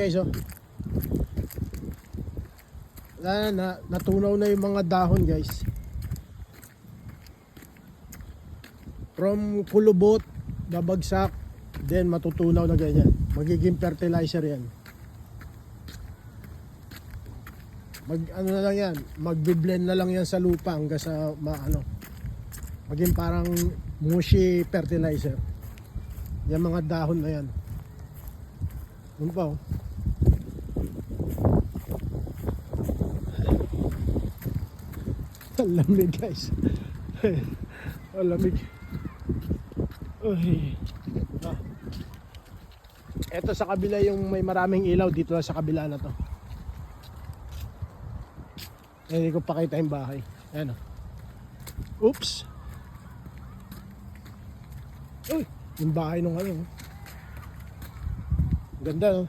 Guys, oh. Natunaw na yung mga dahon, guys. From kulubot, babagsak, then matutunaw na ganyan. Magiging fertilizer yan. Ano na lang yan, magbi-blend na lang yan sa lupa hanggang sa maging parang mushy fertilizer. Yung mga dahon na yan. Ano pa, oh. Ang lamig, guys. Ang lamig. Ito sa kabila yung may maraming ilaw. Dito na sa kabila na to. Hindi ko pakita yung bahay. Ayan, oh. Oops. Uy, yung bahay nung ano. Ganda, no?